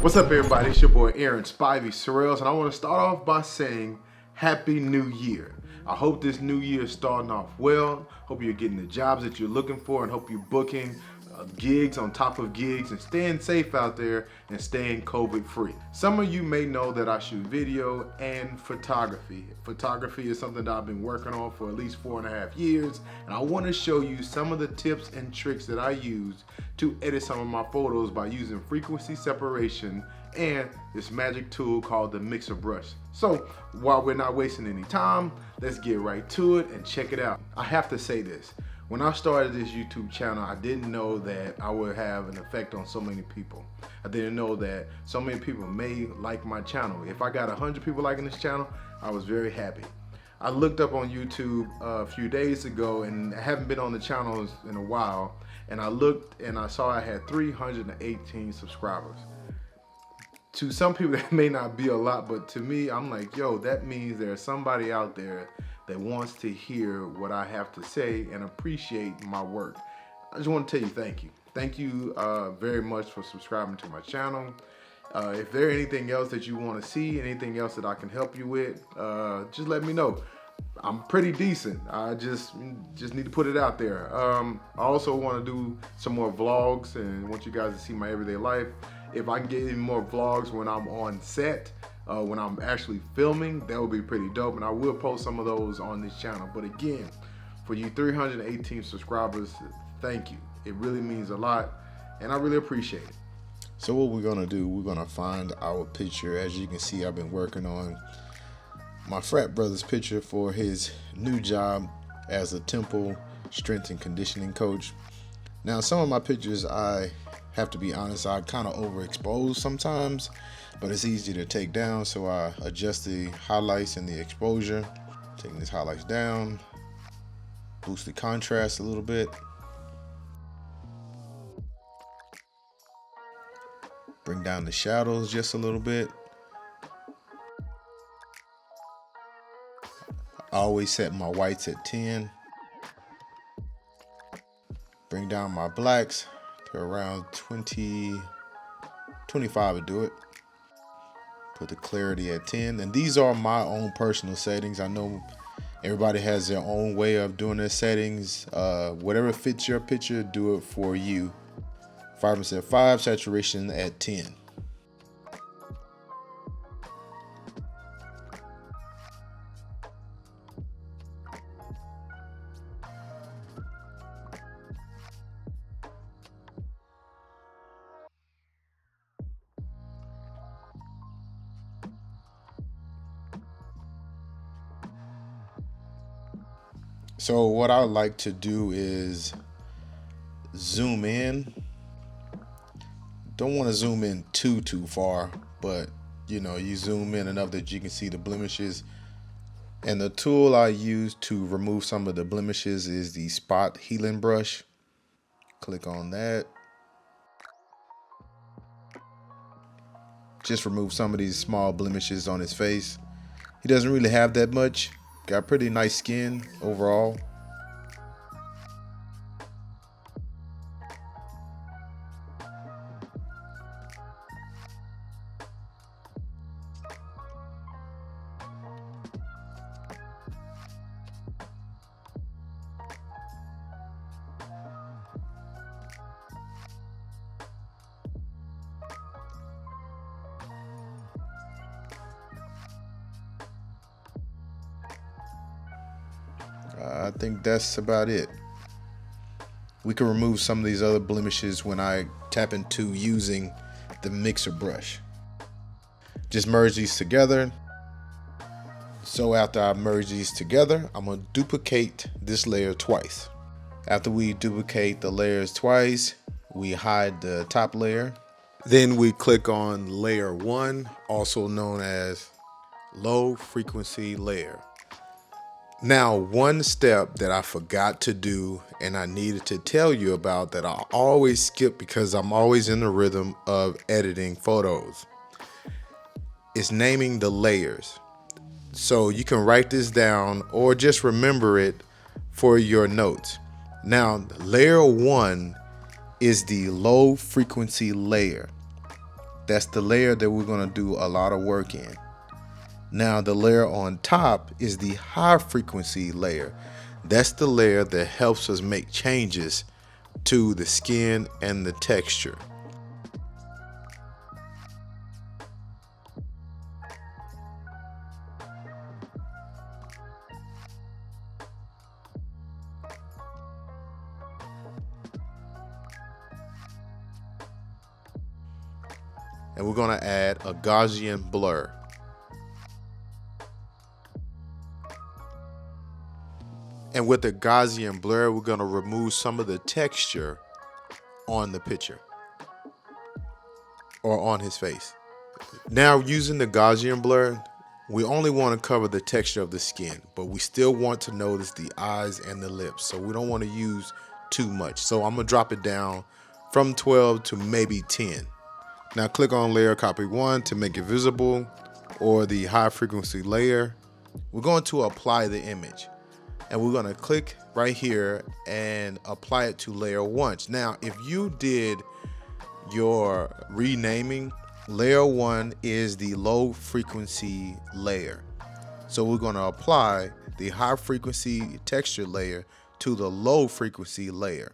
What's up, everybody? It's your boy Aaron Spivey Sorrells, and I want to start off by saying Happy New Year. I hope this new year is starting off well. Hope you're getting the jobs that you're looking for, and hope you're booking gigs on top of gigs and staying safe out there and staying COVID free. Some of you may know that I shoot video and photography. Photography is something that I've been working on for at least 4.5 years, and I want to show you some of the tips and tricks that I use to edit some of my photos by using frequency separation and this magic tool called the mixer brush. So while we're not wasting any time, let's get right to it and check it out. I have to say this. When I started this YouTube channel, I didn't know that I would have an effect on so many people. I didn't know that so many people may like my channel. If I got 100 people liking this channel, I was very happy. I looked up on YouTube a few days ago, and I haven't been on the channel in a while, and I looked and I saw I had 318 subscribers. To some people that may not be a lot, but to me, I'm like, yo, that means there's somebody out there that wants to hear what I have to say and appreciate my work. I just want to tell you thank you. Thank you very much for subscribing to my channel. If there's anything else that you want to see, anything else that I can help you with, just let me know. I'm pretty decent. I just need to put it out there. I also want to do some more vlogs and want you guys to see my everyday life. If I can get any more vlogs when I'm on set, when I'm actually filming, that would be pretty dope, and I will post some of those on this channel. But again, for you 318 subscribers, thank you. It really means a lot, and I really appreciate it. So what we're gonna do, we're gonna find our picture. As you can see, I've been working on my frat brother's picture for his new job as a temple strength and conditioning coach. Now, some of my pictures, I have to be honest, I kind of overexpose sometimes, but it's easy to take down, so I adjust the highlights and the exposure. Taking these highlights down, boost the contrast a little bit. Bring down the shadows just a little bit. I always set my whites at 10. Bring down my blacks to around 20, 25 to do it. Put the clarity at 10. And these are my own personal settings. I know everybody has their own way of doing their settings. Whatever fits your picture, do it for you. Vibrance at 5, saturation at 10. So what I like to do is zoom in. Don't want to zoom in too far, but you zoom in enough that you can see the blemishes. And the tool I use to remove some of the blemishes is the spot healing brush. Click on that. Just remove some of these small blemishes on his face. He doesn't really have that much. Got pretty nice skin overall. I think that's about it. We can remove some of these other blemishes when I tap into using the mixer brush. Just merge these together. So after I merge these together, I'm going to duplicate this layer twice. After we duplicate the layers twice, we hide the top layer. Then we click on layer 1, also known as low frequency layer. Now, one step that I forgot to do and I needed to tell you about that I always skip because I'm always in the rhythm of editing photos is naming the layers. So you can write this down or just remember it for your notes. Now, layer 1 is the low frequency layer. That's the layer that we're going to do a lot of work in. Now the layer on top is the high frequency layer. That's the layer that helps us make changes to the skin and the texture. And we're going to add a Gaussian blur. And with the Gaussian blur, we're going to remove some of the texture on the picture or on his face. Now, using the Gaussian blur, we only want to cover the texture of the skin, but we still want to notice the eyes and the lips. So we don't want to use too much. So I'm going to drop it down from 12 to maybe 10. Now click on layer copy 1 to make it visible, or the high frequency layer. We're going to apply the image, and we're going to click right here and apply it to layer 1. Now, if you did your renaming, layer 1 is the low frequency layer. So we're going to apply the high frequency texture layer to the low frequency layer.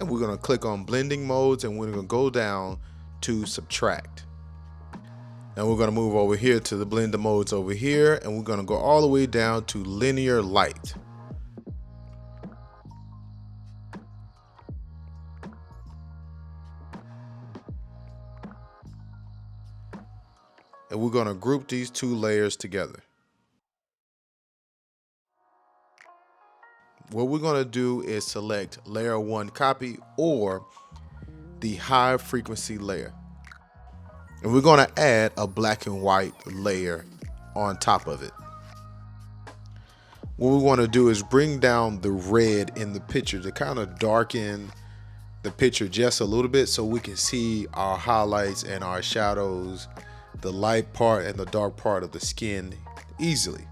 And we're going to click on blending modes, and we're going to go down to subtract. Now we're going to move over here to the blender modes over here, and we're going to go all the way down to linear light. And we're going to group these two layers together. What we're going to do is select layer 1 copy or the high frequency layer. And we're going to add a black and white layer on top of it. What we want to do is bring down the red in the picture to kind of darken the picture just a little bit so we can see our highlights and our shadows, the light part and the dark part of the skin easily.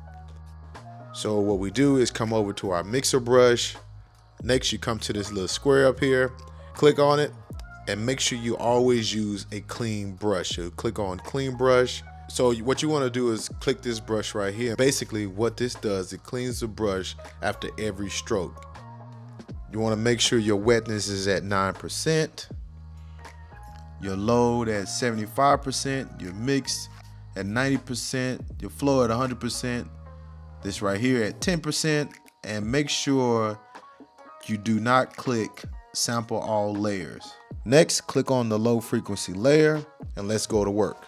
So what we do is come over to our mixer brush. Next, you come to this little square up here, click on it, and make sure you always use a clean brush. So click on clean brush. So what you want to do is click this brush right here. Basically what this does, it cleans the brush after every stroke. You want to make sure your wetness is at 9%, your load at 75%, your mix at 90%, your flow at 100%, this right here at 10%, and make sure you do not click sample all layers. Next, click on the low frequency layer and let's go to work.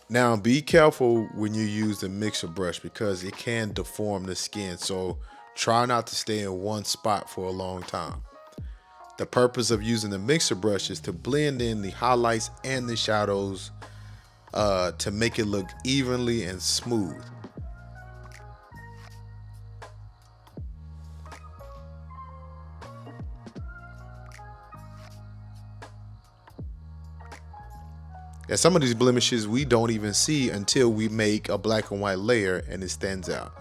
Now be careful when you use the mixer brush because it can deform the skin, so try not to stay in one spot for a long time. The purpose of using the mixer brush is to blend in the highlights and the shadows to make it look evenly and smooth. And some of these blemishes we don't even see until we make a black and white layer and it stands out.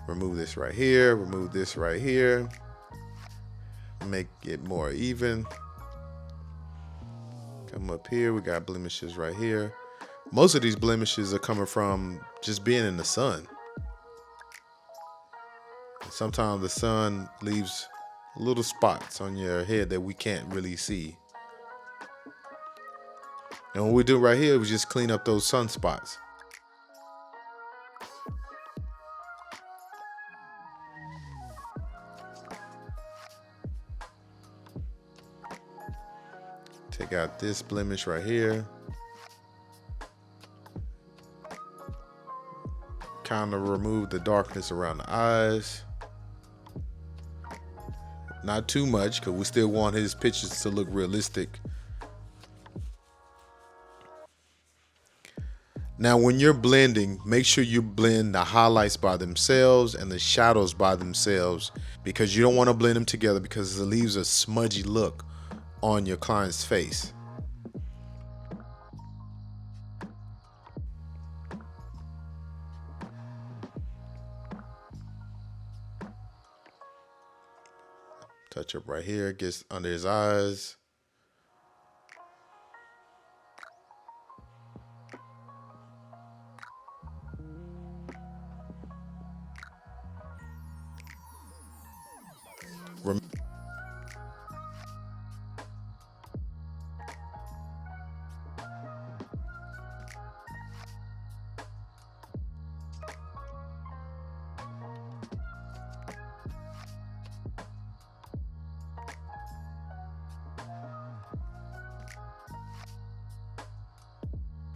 Remove this right here, remove this right here, make it more even. Come up here, we got blemishes right here. Most of these blemishes are coming from just being in the sun. Sometimes the sun leaves little spots on your head that we can't really see. And what we do right here, we just clean up those sunspots. Take out this blemish right here. Kind of remove the darkness around the eyes. Not too much, because we still want his pictures to look realistic. Now, when you're blending, make sure you blend the highlights by themselves and the shadows by themselves, because you don't want to blend them together because it leaves a smudgy look on your client's face. Touch up right here, gets under his eyes.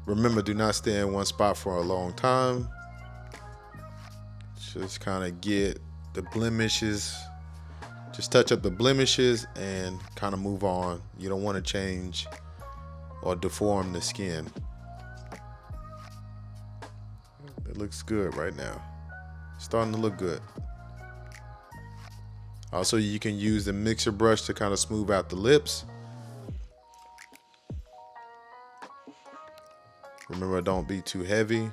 Remember, do not stay in one spot for a long time. Just kind of get the blemishes. Just touch up the blemishes and kind of move on. You don't want to change or deform the skin. It looks good right now. Starting to look good. Also, you can use the mixer brush to kind of smooth out the lips. Remember, don't be too heavy.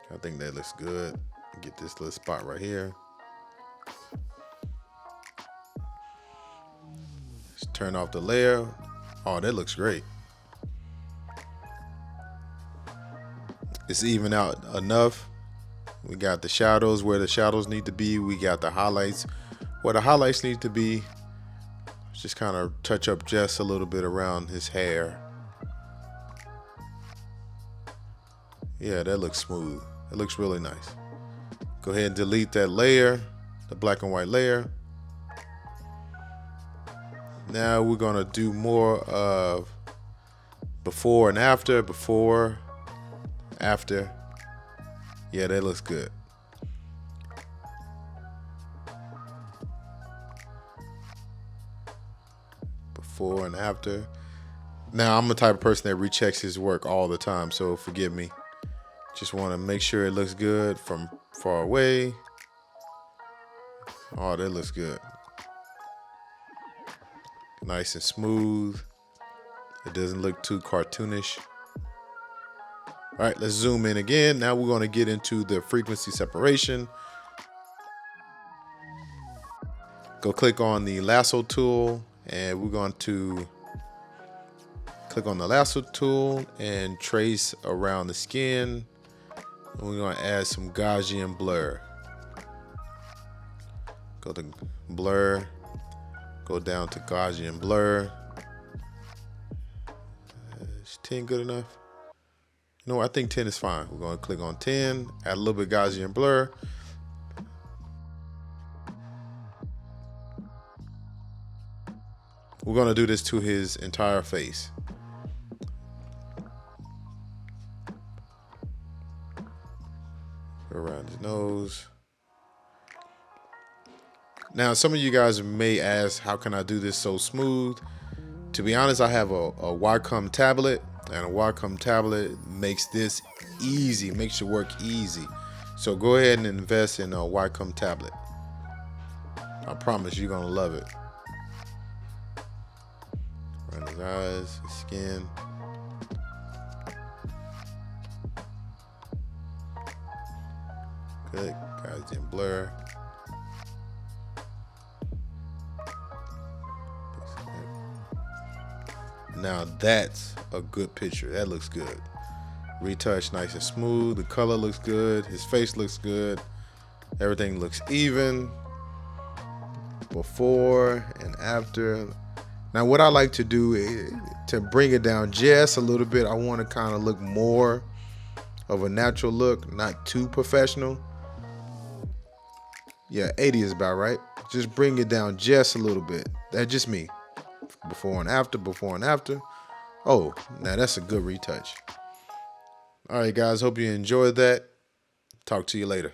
I think that looks good. Get this little spot right here. Just turn off the layer. Oh, that looks great. It's even out enough. We got the shadows where the shadows need to be. We got the highlights where the highlights need to be. Just kind of touch up just a little bit around his hair. Yeah, that looks smooth. It looks really nice. Go ahead and delete that layer, the black and white layer. Now we're gonna do more of before and after, before, after. Yeah, that looks good. Before and after. Now, I'm the type of person that rechecks his work all the time, so forgive me. Just want to make sure it looks good from far away. Oh, that looks good. Nice and smooth. It doesn't look too cartoonish. All right, let's zoom in again. Now we're going to get into the frequency separation. Go click on the lasso tool, and we're going to click on the lasso tool and trace around the skin. And we're going to add some Gaussian blur. Go to blur, go down to Gaussian blur. Is 10 good enough? No, I think 10 is fine. We're going to click on 10, add a little bit Gaussian blur. We're going to do this to his entire face. Around his nose. Now, some of you guys may ask, how can I do this so smooth? To be honest, I have a Wacom tablet. And a Wacom tablet makes this easy, makes your work easy. So go ahead and invest in a Wacom tablet. I promise you're gonna love it. Around his eyes, his skin. Good, guys, in blur. Now that's a good picture. That looks good. Retouch nice and smooth. The color looks good. His face looks good. Everything looks even. Before and after. Now what I like to do is to bring it down just a little bit. I want to kind of look more of a natural look, not too professional. Yeah, 80 is about right. Just bring it down just a little bit. That's just me. Before and after, before and after. Oh, now that's a good retouch. All right, guys, hope you enjoyed that. Talk to you later.